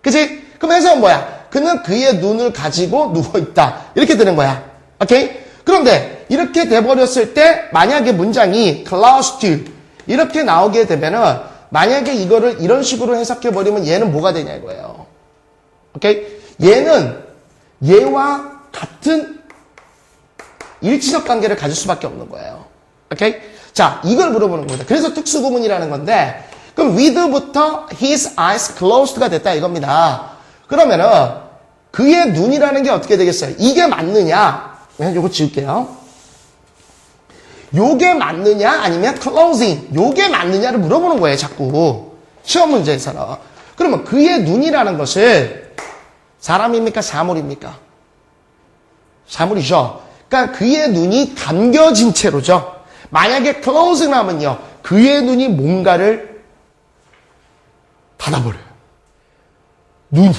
그치? 그럼 해석은 뭐야? 그는 그의 눈을 가지고 누워있다. 이렇게 되는 거야. 오케이? 그런데 이렇게 돼버렸을 때 만약에 문장이 closed 이렇게 나오게 되면은 만약에 이거를 이런 식으로 해석해버리면 얘는 뭐가 되냐 이거예요. 오케이? 얘는 얘와 같은 일치적 관계를 가질 수밖에 없는 거예요. 오케이? 자, 이걸 물어보는 겁니다. 그래서 특수구문이라는 건데, 그럼 with부터 his eyes closed가 됐다 이겁니다. 그러면은 그의 눈이라는 게 어떻게 되겠어요? 이게 맞느냐? 요거 지울게요. 요게 맞느냐? 아니면 closing, 요게 맞느냐를 물어보는 거예요, 자꾸. 시험 문제에서는. 그러면 그의 눈이라는 것을 사람입니까? 사물입니까? 사물이죠. 그러니까 그의 눈이 감겨진 채로죠. 만약에 closing 하면요. 그의 눈이 뭔가를 닫아버려요. 눈이.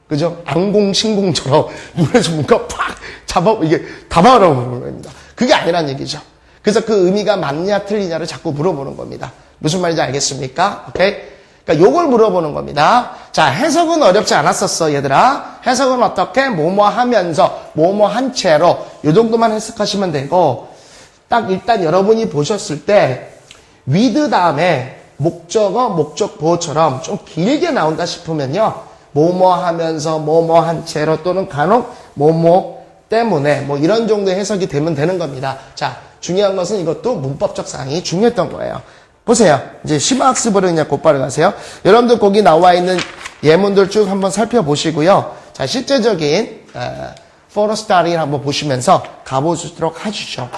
그죠? 안공신공처럼 눈에서 뭔가 팍 이게 담아라는 겁니다. 그게 아니란 얘기죠. 그래서 그 의미가 맞냐 틀리냐를 자꾸 물어보는 겁니다. 무슨 말인지 알겠습니까? 오케이? 그러니까 요걸 물어보는 겁니다. 자, 해석은 어렵지 않았었어, 얘들아. 해석은 어떻게? 뭐뭐 하면서, 뭐뭐 한 채로, 요 정도만 해석하시면 되고, 딱 일단 여러분이 보셨을 때, with 다음에 목적어, 목적 보호처럼 좀 길게 나온다 싶으면요. 뭐뭐 하면서, 뭐뭐 한 채로 또는 간혹 뭐뭐 때문에 뭐 이런 정도의 해석이 되면 되는 겁니다. 자, 중요한 것은 이것도 문법적 사항이 중요했던 거예요. 보세요. 이제 심화학습으로 그냥 곧바로 가세요. 여러분들 거기 나와 있는 예문들 쭉 한번 살펴보시고요. 자, 실제적인 for study를 한번 보시면서 가보도록 하시죠.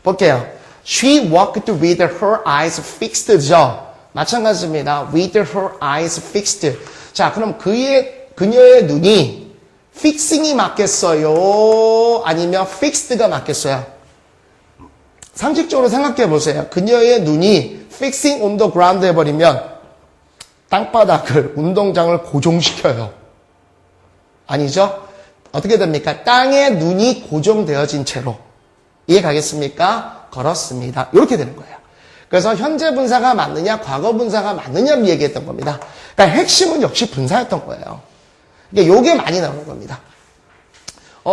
볼게요. She walked with her eyes fixed죠. 마찬가지입니다. with her eyes fixed. 자, 그럼 그녀의 눈이 fixing이 맞겠어요? 아니면 fixed가 맞겠어요? 상식적으로 생각해 보세요. 그녀의 눈이 fixing on the ground 해버리면 땅바닥을, 운동장을 고정시켜요. 아니죠? 어떻게 됩니까? 땅에 눈이 고정되어진 채로. 이해 가겠습니까? 걸었습니다. 이렇게 되는 거예요. 그래서 현재 분사가 맞느냐, 과거 분사가 맞느냐를 얘기했던 겁니다. 그러니까 핵심은 역시 분사였던 거예요. 그러니까 요게 많이 나오는 겁니다.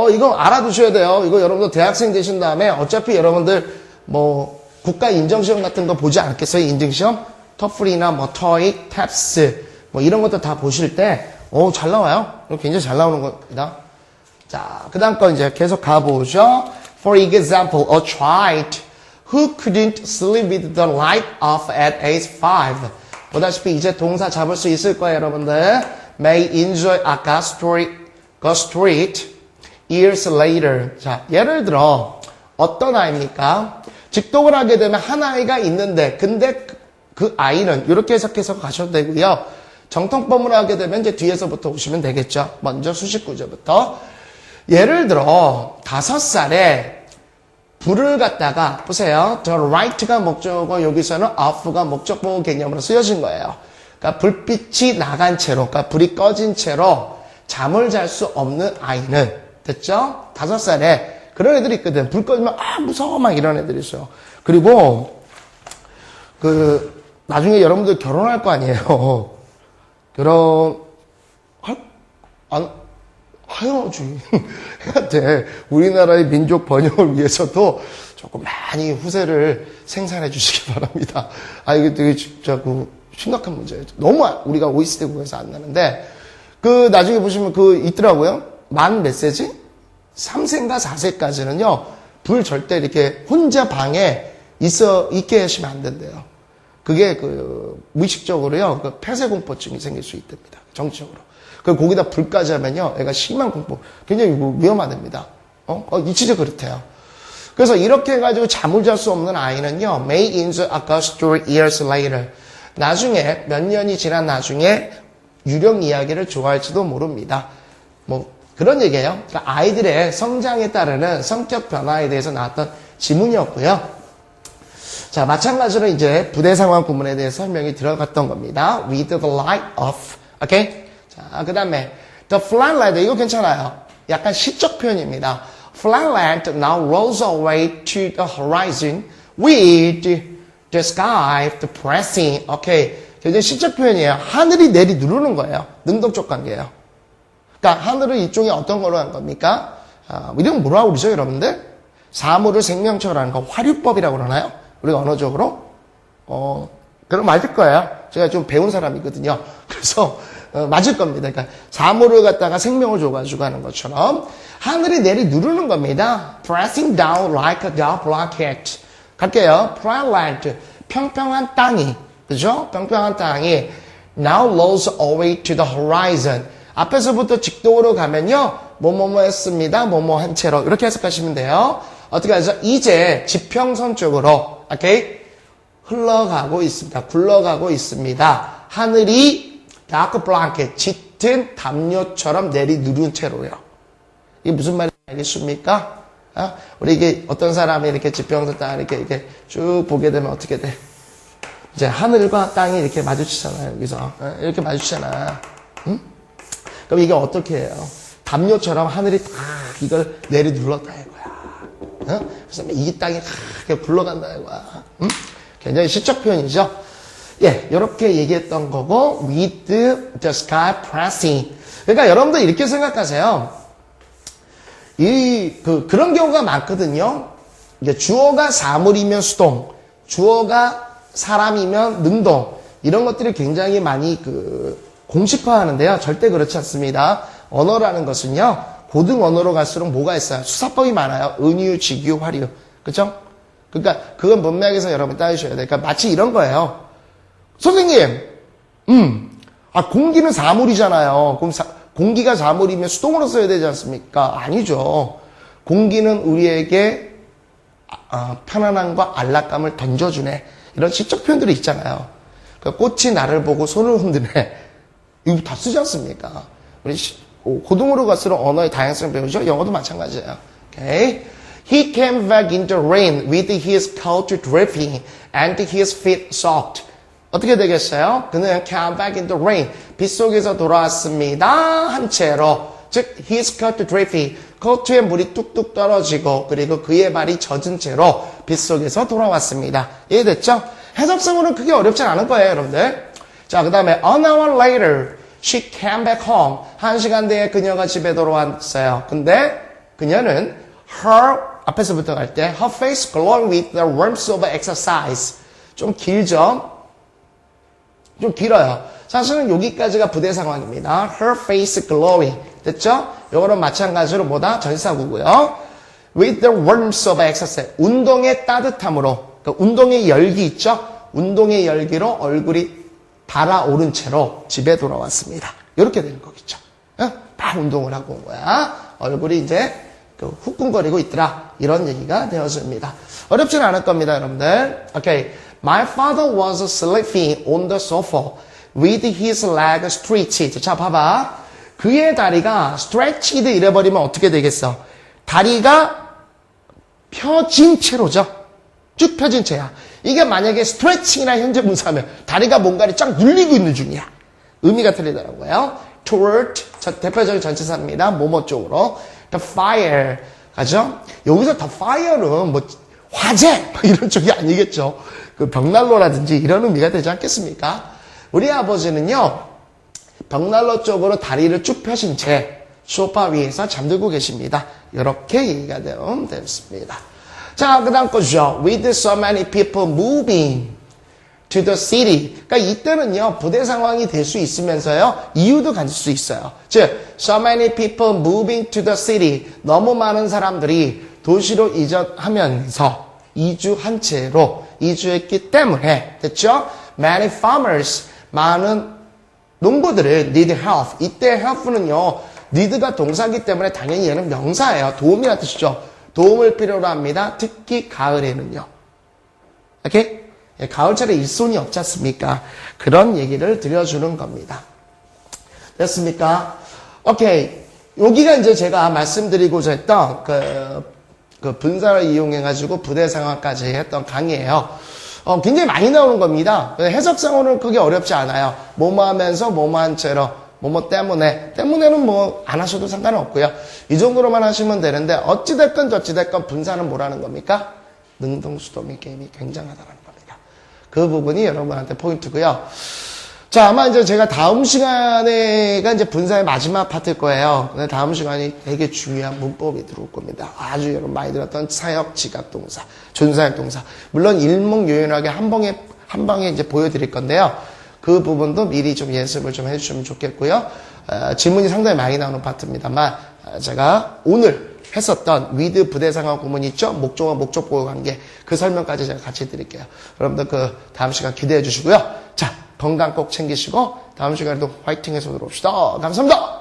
이거 알아두셔야 돼요. 이거 여러분들 대학생 되신 다음에 어차피 여러분들 뭐 국가 인정시험 같은 거 보지 않겠어요? 인증시험? 터플이나 뭐 토익, 탭스 뭐 이런 것도 다 보실 때 잘 나와요. 굉장히 잘 나오는 겁니다. 자, 그 다음 거 이제 계속 가보죠. For example, a child who couldn't sleep with the light off at age 5. 보다시피 이제 동사 잡을 수 있을 거예요, 여러분들. May enjoy a gastric years later. 자, 예를 들어 어떤 아이입니까? 직독을 하게 되면 한 아이가 있는데 근데 그 아이는 이렇게 해석해서 가셔도 되고요. 정통법으로 하게 되면 이제 뒤에서부터 오시면 되겠죠. 먼저 수식 구조부터. 예를 들어 5살에 불을 갖다가 보세요. The right가 목적어, 여기서는 off가 목적 보호 개념으로 쓰여진 거예요. 그러니까 불빛이 나간 채로, 그러니까 불이 꺼진 채로 잠을 잘 수 없는 아이는 됐죠? 5살에 그런 애들이 있거든. 불 꺼지면 무서워 막 이런 애들이 있어요. 그리고 나중에 여러분들 결혼할 거 아니에요. 해야지. 해야 돼. 우리나라의 민족 번영을 위해서도 조금 많이 후세를 생산해 주시기 바랍니다. 이게 되게 진짜 심각한 문제예요. 너무 우리가 OECD 국에서 안 나는데, 나중에 보시면 있더라고요. 만 몇 세지? 3세인가 4세까지는요, 불 절대 이렇게 혼자 방에 있게 하시면 안 된대요. 그게 무의식적으로요, 폐쇄공포증이 생길 수 있답니다. 정치적으로. 거기다 불까지 하면요, 애가 심한 공포, 굉장히 위험하답니다. 진짜 그렇대요. 그래서 이렇게 해가지고 잠을 잘 수 없는 아이는요, may enjoy a gastric years later. 나중에, 몇 년이 지난 나중에 유령 이야기를 좋아할지도 모릅니다. 그런 얘기예요. 그러니까 아이들의 성장에 따르는 성격 변화에 대해서 나왔던 지문이었고요. 자, 마찬가지로 이제 부대 상황 구문에 대해서 설명이 들어갔던 겁니다. With the light off. 오케이? 자, 그 다음에 the flatland. 이거 괜찮아요. 약간 시적 표현입니다. Flatland now rolls away to the horizon with the sky depressing. 오케이. 굉장히 시적 표현이에요. 하늘이 내리 누르는 거예요. 능동적 관계예요. 그러니까 하늘은 이쪽에 어떤 걸로 한 겁니까? 이런 뭐라고 그러죠, 여러분들? 사물을 생명체로 하는 거 화류법이라고 그러나요? 우리가 언어적으로? 그럼 맞을 거예요. 제가 좀 배운 사람이거든요. 그래서 맞을 겁니다. 그러니까 사물을 갖다가 생명을 줘가지고 하는 것처럼 하늘이 내리 누르는 겁니다. Pressing down like a dark blanket. 갈게요. Flatland. 평평한 땅이, 그죠? 평평한 땅이 now rolls away to the horizon. 앞에서부터 직동으로 가면요, 뭐뭐뭐 했습니다. 뭐뭐 한 채로. 이렇게 해석하시면 돼요. 어떻게 하죠? 이제 지평선 쪽으로, 오케이? 흘러가고 있습니다. 굴러가고 있습니다. 하늘이 다크 블랑켓, 짙은 담요처럼 내리 누른 채로요. 이게 무슨 말인지 알겠습니까? 우리 이게 어떤 사람이 이렇게 지평선 딱 이렇게 쭉 보게 되면 어떻게 돼? 이제 하늘과 땅이 이렇게 마주치잖아요. 여기서. 이렇게 마주치잖아. 응? 그럼 이게 어떻게 해요? 담요처럼 하늘이 탁 이걸 내리눌렀다 이거야. 어? 그래서 이 땅이 탁 굴러간다 이거야. 굉장히 시적 표현이죠. 예, 이렇게 얘기했던 거고 with the sky pressing. 그러니까 여러분들 이렇게 생각하세요. 그런 경우가 많거든요. 이게 주어가 사물이면 수동, 주어가 사람이면 능동, 이런 것들이 굉장히 많이 공식화하는데요. 절대 그렇지 않습니다. 언어라는 것은요, 고등 언어로 갈수록 뭐가 있어요? 수사법이 많아요. 은유, 직유, 화류. 그죠? 그러니까 그건 문맥에서 여러분 따지셔야 돼요. 그러니까 마치 이런 거예요. 선생님, 공기는 사물이잖아요. 그럼 공기가 사물이면 수동으로 써야 되지 않습니까? 아니죠. 공기는 우리에게 편안함과 안락감을 던져주네. 이런 시적 표현들이 있잖아요. 그러니까 꽃이 나를 보고 손을 흔드네. 이거 다 쓰지 않습니까? 우리 고등어로 갈수록 언어의 다양성을 배우죠. 영어도 마찬가지예요. Okay? He came back in the rain with his coat dripping and his feet soaked. 어떻게 되겠어요? 그는 came back in the rain. 빗속에서 돌아왔습니다. 한 채로. 즉, his coat dripping. 코트에 물이 뚝뚝 떨어지고 그리고 그의 발이 젖은 채로 빗속에서 돌아왔습니다. 이해됐죠? 해석성으로는 크게 어렵진 않을 거예요, 여러분들. 자, 그 다음에 an hour later, she came back home. 1시간 뒤에 그녀가 집에 돌아왔어요. 근데 그녀는 her, 앞에서부터 갈 때 her face glowing with the warmth of exercise. 좀 길죠? 좀 길어요. 사실은 여기까지가 부대 상황입니다. her face glowing. 됐죠? 요거는 마찬가지로 뭐다? 전사구고요. with the warmth of exercise. 운동의 따뜻함으로. 그러니까 운동의 열기 있죠? 운동의 열기로 얼굴이 달아오른 채로 집에 돌아왔습니다. 이렇게 되는 거겠죠. 막 운동을 하고 온 거야. 얼굴이 이제 후끈거리고 있더라. 이런 얘기가 되어집니다. 어렵진 않을 겁니다, 여러분들. 오케이. My father was sleeping on the sofa with his leg stretched. 자, 봐봐. 그의 다리가 stretched 이래버리면 어떻게 되겠어? 다리가 펴진 채로죠. 쭉 펴진 채야. 이게 만약에 stretching이나 현재 분사하면 다리가 뭔가를 쫙 눌리고 있는 중이야. 의미가 틀리더라고요. toward, 대표적인 전치사입니다. 뭐뭐 쪽으로. the fire. 가죠? 여기서 the fire는 뭐 화재 이런 쪽이 아니겠죠. 그 벽난로라든지 이런 의미가 되지 않겠습니까? 우리 아버지는요. 벽난로 쪽으로 다리를 쭉 펴신 채 소파 위에서 잠들고 계십니다. 이렇게 얘기가 되었습니다. 자, 그 다음 거죠. With so many people moving to the city. 그러니까 이때는요, 부대 상황이 될 수 있으면서요, 이유도 가질 수 있어요. 즉, so many people moving to the city. 너무 많은 사람들이 도시로 이전하면서 이주한 채로 이주했기 때문에, 됐죠? Many farmers. 많은 농부들을 need help. 이때 help는요, need가 동사이기 때문에 당연히 얘는 명사예요. 도움이라는 뜻이죠. 도움을 필요로 합니다. 특히 가을에는요. 오케이? 예, 가을철에 일손이 없지 않습니까? 그런 얘기를 드려주는 겁니다. 됐습니까? 오케이. 여기가 이제 제가 말씀드리고자 했던 그 분사를 이용해가지고 부대 상황까지 했던 강의예요. 굉장히 많이 나오는 겁니다. 해석상으로는 그게 어렵지 않아요. 뭐뭐 하면서 뭐뭐 한 채로 뭐뭐 때문에는 뭐 안 하셔도 상관은 없고요. 이 정도로만 하시면 되는데 어찌됐건 저찌됐건 분사는 뭐라는 겁니까? 능동수동의 게임이 굉장하다는 겁니다. 그 부분이 여러분한테 포인트고요. 자, 아마 이제 제가 다음 시간에가 이제 분사의 마지막 파트일 거예요. 근데 다음 시간이 되게 중요한 문법이 들어올 겁니다. 아주 여러분 많이 들었던 사역, 지각 동사, 준사역 동사. 물론 일목요연하게 한 방에 이제 보여드릴 건데요. 그 부분도 미리 좀 연습을 좀 해주시면 좋겠고요. 질문이 상당히 많이 나오는 파트입니다만 제가 오늘 했었던 with 부대상황 구문 있죠? 목적어 목적보호 관계 그 설명까지 제가 같이 드릴게요. 여러분들 그 다음 시간 기대해 주시고요. 자, 건강 꼭 챙기시고 다음 시간에도 화이팅 해서 들어옵시다. 감사합니다.